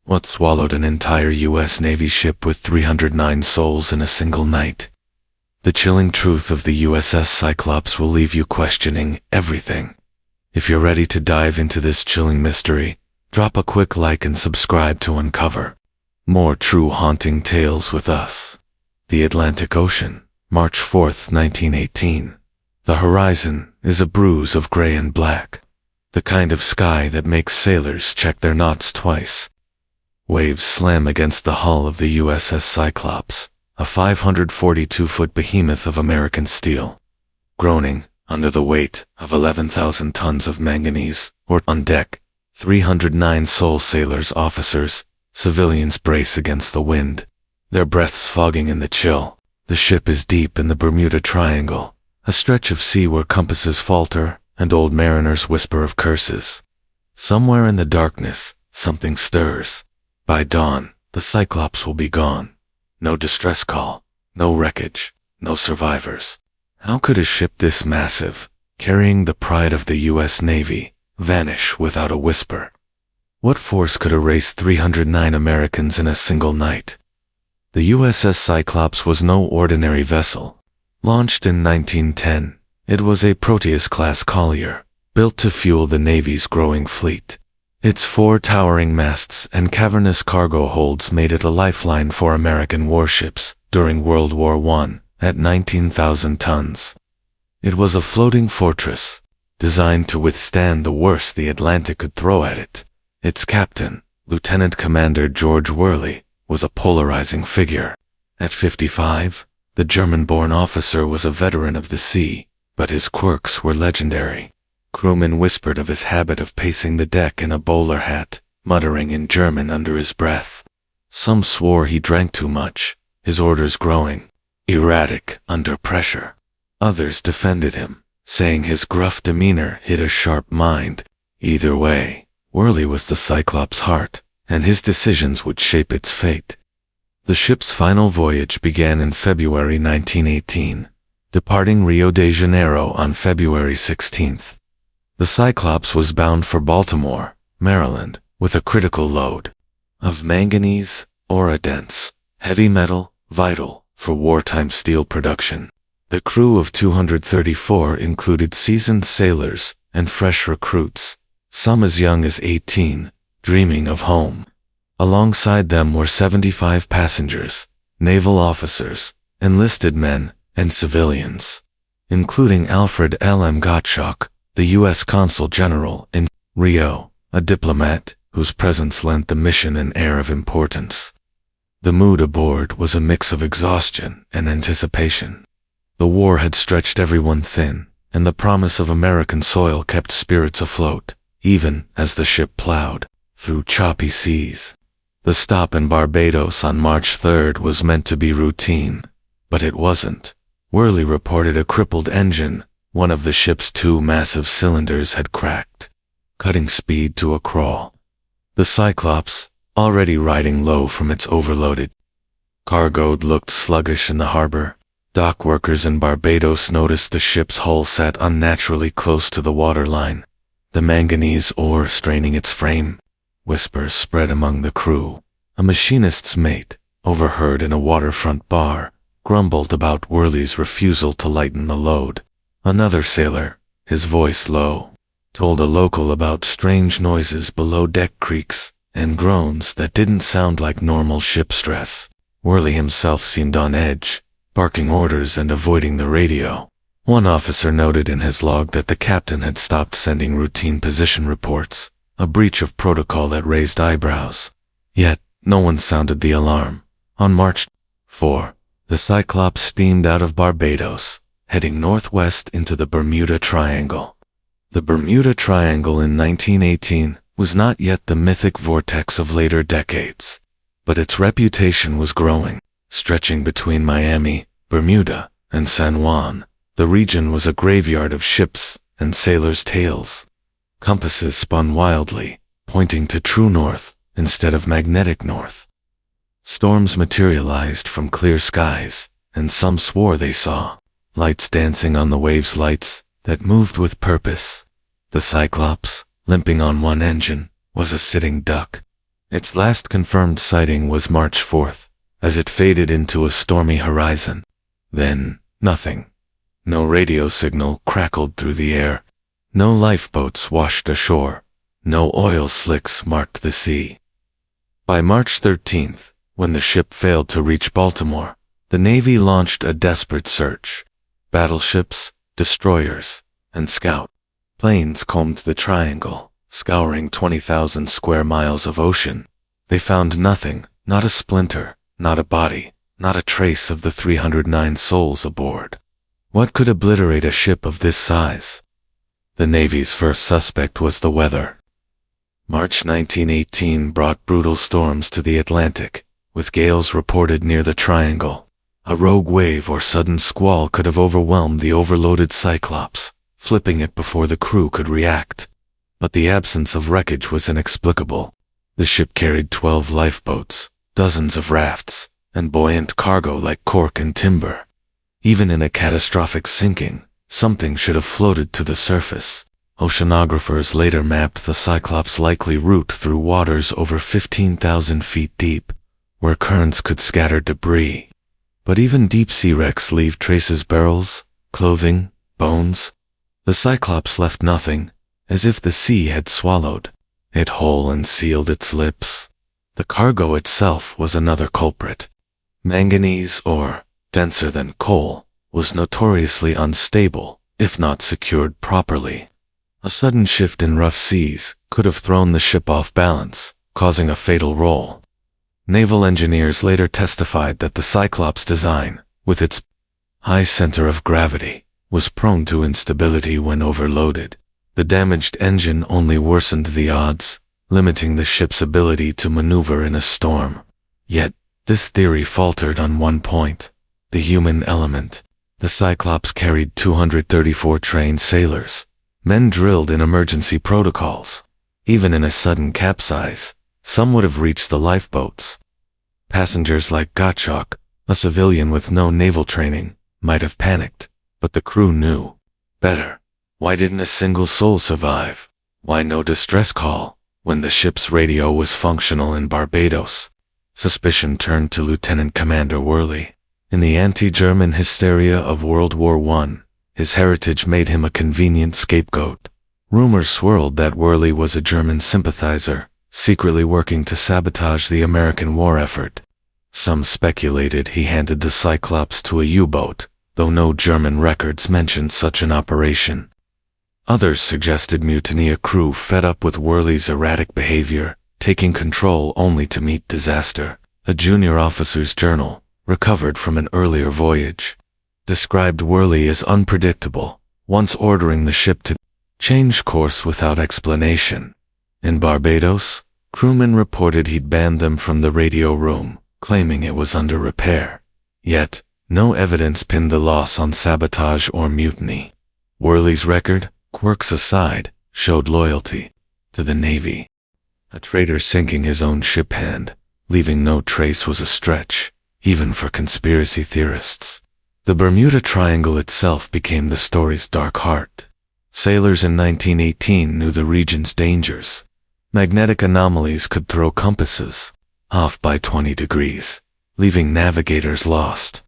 What swallowed an entire U.S. Navy ship with 309 souls in a single night? The chilling truth of the USS Cyclops will leave you questioning everything. If you're ready to dive into this chilling mystery, drop a quick like and subscribe to uncover more true haunting tales with us. The Atlantic Ocean, March 4th, 1918. The horizon is a bruise of gray and black, the kind of sky that makes sailors check their knots twice. Waves slam against the hull of the USS Cyclops, a 542-foot behemoth of American steel. Groaning under the weight of 11,000 tons of manganese, or on deck, 309 sole sailors, officers, civilians brace against the wind, their breaths fogging in the chill. The ship is deep in the Bermuda Triangle, a stretch of sea where compasses falter and old mariners whisper of curses. Somewhere in the darkness, something stirs. By dawn, the Cyclops will be gone. No distress call, no wreckage, no survivors. How could a ship this massive, carrying the pride of the U.S. Navy, vanish without a whisper? What force could erase 309 Americans in a single night? The USS Cyclops was no ordinary vessel. Launched in 1910, it was a Proteus-class collier, built to fuel the Navy's growing fleet. Its 4 towering masts and cavernous cargo holds made it a lifeline for American warships during World War I at 19,000 tons. It was a floating fortress, designed to withstand the worst the Atlantic could throw at it. Its captain, Lieutenant Commander George Worley, was a polarizing figure. At 55, the German-born officer was a veteran of the sea, but his quirks were legendary. Crewmen whispered of his habit of pacing the deck in a bowler hat, muttering in German under his breath. Some swore he drank too much, his orders growing erratic under pressure. Others defended him, saying his gruff demeanor hid a sharp mind. Either way, Worley was the Cyclops' heart, and his decisions would shape its fate. The ship's final voyage began in February 1918, departing Rio de Janeiro on February 16th. The Cyclops was bound for Baltimore, Maryland, with a critical load of manganese, ore-dense, heavy metal, vital for wartime steel production. The crew of 234 included seasoned sailors and fresh recruits, some as young as 18, dreaming of home. Alongside them were 75 passengers, naval officers, enlisted men, and civilians, including Alfred L. M. Gottschalk, the U.S. Consul General in Rio, a diplomat whose presence lent the mission an air of importance. The mood aboard was a mix of exhaustion and anticipation. The war had stretched everyone thin, and the promise of American soil kept spirits afloat, even as the ship plowed through choppy seas. The stop in Barbados on March 3rd was meant to be routine, but it wasn't. Worley reported a crippled engine. One of the ship's 2 massive cylinders had cracked, cutting speed to a crawl. The Cyclops, already riding low from its overloaded cargo, looked sluggish in the harbor. Dock workers in Barbados noticed the ship's hull sat unnaturally close to the waterline, the manganese ore straining its frame. Whispers spread among the crew. A machinist's mate, overheard in a waterfront bar, grumbled about Worley's refusal to lighten the load. Another sailor, his voice low, told a local about strange noises below deck creaks and groans that didn't sound like normal ship stress. Worley himself seemed on edge, barking orders and avoiding the radio. One officer noted in his log that the captain had stopped sending routine position reports, a breach of protocol that raised eyebrows. Yet, no one sounded the alarm. On March 4, the Cyclops steamed out of Barbados, heading northwest into the Bermuda Triangle. The Bermuda Triangle in 1918 was not yet the mythic vortex of later decades, but its reputation was growing. Stretching between Miami, Bermuda, and San Juan, the region was a graveyard of ships and sailors' tales. Compasses spun wildly, pointing to true north instead of magnetic north. Storms materialized from clear skies, and some swore they saw lights dancing on the waves, lights that moved with purpose. The Cyclops, limping on one engine, was a sitting duck. Its last confirmed sighting was March 4th, as it faded into a stormy horizon. Then, nothing. No radio signal crackled through the air. No lifeboats washed ashore. No oil slicks marked the sea. By March 13th, when the ship failed to reach Baltimore, the Navy launched a desperate search. Battleships, destroyers, and scout planes combed the triangle, scouring 20,000 square miles of ocean. They found nothing, not a splinter, not a body, not a trace of the 309 souls aboard. What could obliterate a ship of this size? The Navy's first suspect was the weather. March 1918 brought brutal storms to the Atlantic, with gales reported near the triangle. A rogue wave or sudden squall could have overwhelmed the overloaded Cyclops, flipping it before the crew could react. But the absence of wreckage was inexplicable. The ship carried 12 lifeboats, dozens of rafts, and buoyant cargo like cork and timber. Even in a catastrophic sinking, something should have floated to the surface. Oceanographers later mapped the Cyclops' likely route through waters over 15,000 feet deep, where currents could scatter debris. But even deep-sea wrecks leave traces: barrels, clothing, bones. The Cyclops left nothing, as if the sea had swallowed it whole and sealed its lips. The cargo itself was another culprit. Manganese, or, denser than coal, was notoriously unstable, if not secured properly. A sudden shift in rough seas could have thrown the ship off balance, causing a fatal roll. Naval engineers later testified that the Cyclops' design, with its high center of gravity, was prone to instability when overloaded. The damaged engine only worsened the odds, limiting the ship's ability to maneuver in a storm. Yet, this theory faltered on one point: the human element. The Cyclops carried 234 trained sailors, men drilled in emergency protocols. Even in a sudden capsize, some would have reached the lifeboats. Passengers like Gottschalk, a civilian with no naval training, might have panicked, but the crew knew better. Why didn't a single soul survive? Why no distress call when the ship's radio was functional in Barbados? Suspicion turned to Lieutenant Commander Worley. In the anti-German hysteria of World War I, his heritage made him a convenient scapegoat. Rumors swirled that Worley was a German sympathizer, secretly working to sabotage the American war effort. Some speculated he handed the Cyclops to a U-boat, though no German records mentioned such an operation. Others suggested mutiny, a crew fed up with Worley's erratic behavior, taking control only to meet disaster. A junior officer's journal, recovered from an earlier voyage, described Worley as unpredictable, once ordering the ship to change course without explanation. In Barbados, crewmen reported he'd banned them from the radio room, claiming it was under repair. Yet, no evidence pinned the loss on sabotage or mutiny. Worley's record, quirks aside, showed loyalty to the Navy. A traitor sinking his own ship hand, leaving no trace, was a stretch, even for conspiracy theorists. The Bermuda Triangle itself became the story's dark heart. Sailors in 1918 knew the region's dangers. Magnetic anomalies could throw compasses off by 20 degrees, leaving navigators lost.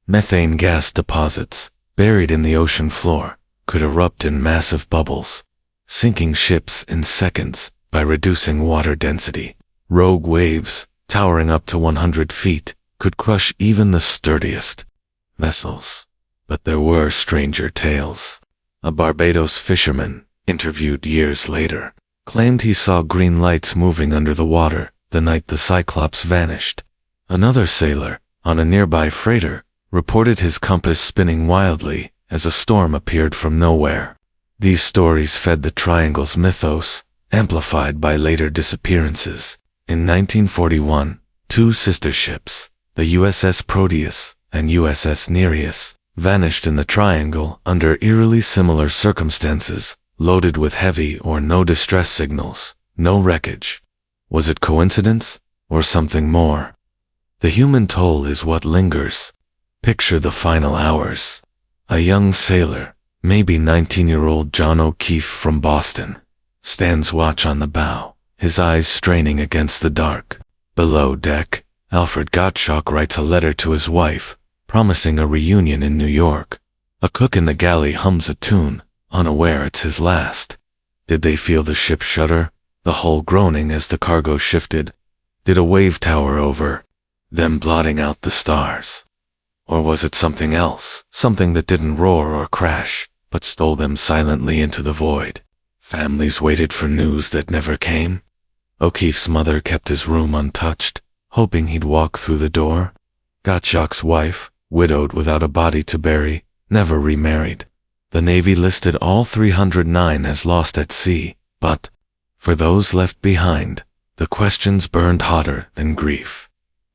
Methane gas deposits, buried in the ocean floor, could erupt in massive bubbles, sinking ships in seconds by reducing water density. Rogue waves, towering up to 100 feet, could crush even the sturdiest vessels. But there were stranger tales. A Barbados fisherman, interviewed years later, claimed he saw green lights moving under the water the night the Cyclops vanished. Another sailor, on a nearby freighter, reported his compass spinning wildly as a storm appeared from nowhere. These stories fed the Triangle's mythos, amplified by later disappearances. In 1941, two sister ships, the USS Proteus and USS Nereus, vanished in the Triangle under eerily similar circumstances, loaded with heavy or no distress signals, no wreckage. Was it coincidence, or something more? The human toll is what lingers. Picture the final hours. A young sailor, maybe 19-year-old John O'Keefe from Boston, stands watch on the bow, his eyes straining against the dark. Below deck, Alfred Gottschalk writes a letter to his wife, promising a reunion in New York. A cook in the galley hums a tune, unaware it's his last. Did they feel the ship shudder, the hull groaning as the cargo shifted? Did a wave tower over them, blotting out the stars? Or was it something else, something that didn't roar or crash, but stole them silently into the void? Families waited for news that never came. O'Keefe's mother kept his room untouched, hoping he'd walk through the door. Gottschalk's wife, widowed without a body to bury, never remarried. The Navy listed all 309 as lost at sea, but, for those left behind, the questions burned hotter than grief.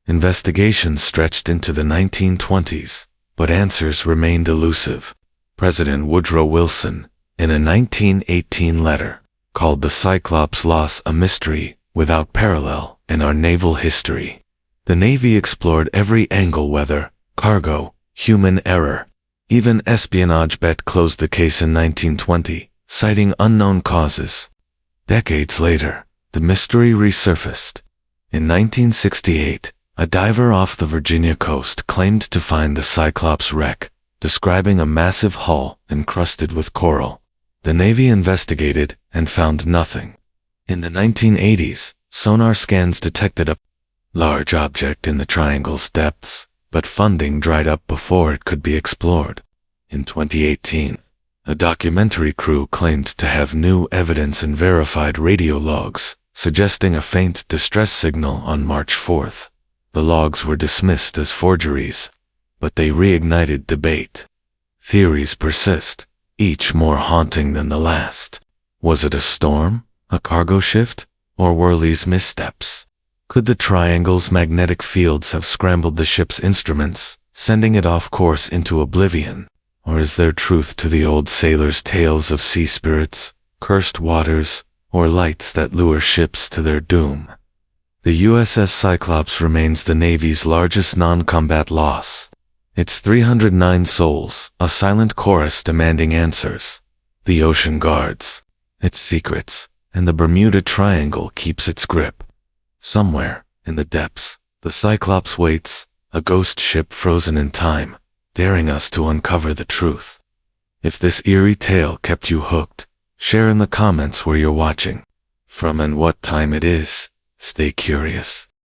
Investigations stretched into the 1920s, but answers remained elusive. President Woodrow Wilson, in a 1918 letter, called the Cyclops loss a mystery without parallel in our naval history. The Navy explored every angle: weather, cargo, human error. Even espionage. Bet closed the case in 1920, citing unknown causes. Decades later, the mystery resurfaced. In 1968, a diver off the Virginia coast claimed to find the Cyclops wreck, describing a massive hull encrusted with coral. The Navy investigated and found nothing. In the 1980s, sonar scans detected a large object in the triangle's depths, but funding dried up before it could be explored. In 2018, a documentary crew claimed to have new evidence and verified radio logs, suggesting a faint distress signal on March 4th. The logs were dismissed as forgeries, but they reignited debate. Theories persist, each more haunting than the last. Was it a storm, a cargo shift, or Worley's missteps? Could the triangle's magnetic fields have scrambled the ship's instruments, sending it off course into oblivion? Or is there truth to the old sailors' tales of sea spirits, cursed waters, or lights that lure ships to their doom? The USS Cyclops remains the Navy's largest non-combat loss. Its 309 souls, a silent chorus demanding answers. The ocean guards its secrets, and the Bermuda Triangle keeps its grip. Somewhere, in the depths, the Cyclops waits, a ghost ship frozen in time, daring us to uncover the truth. If this eerie tale kept you hooked, share in the comments where you're watching from and what time it is. Stay curious.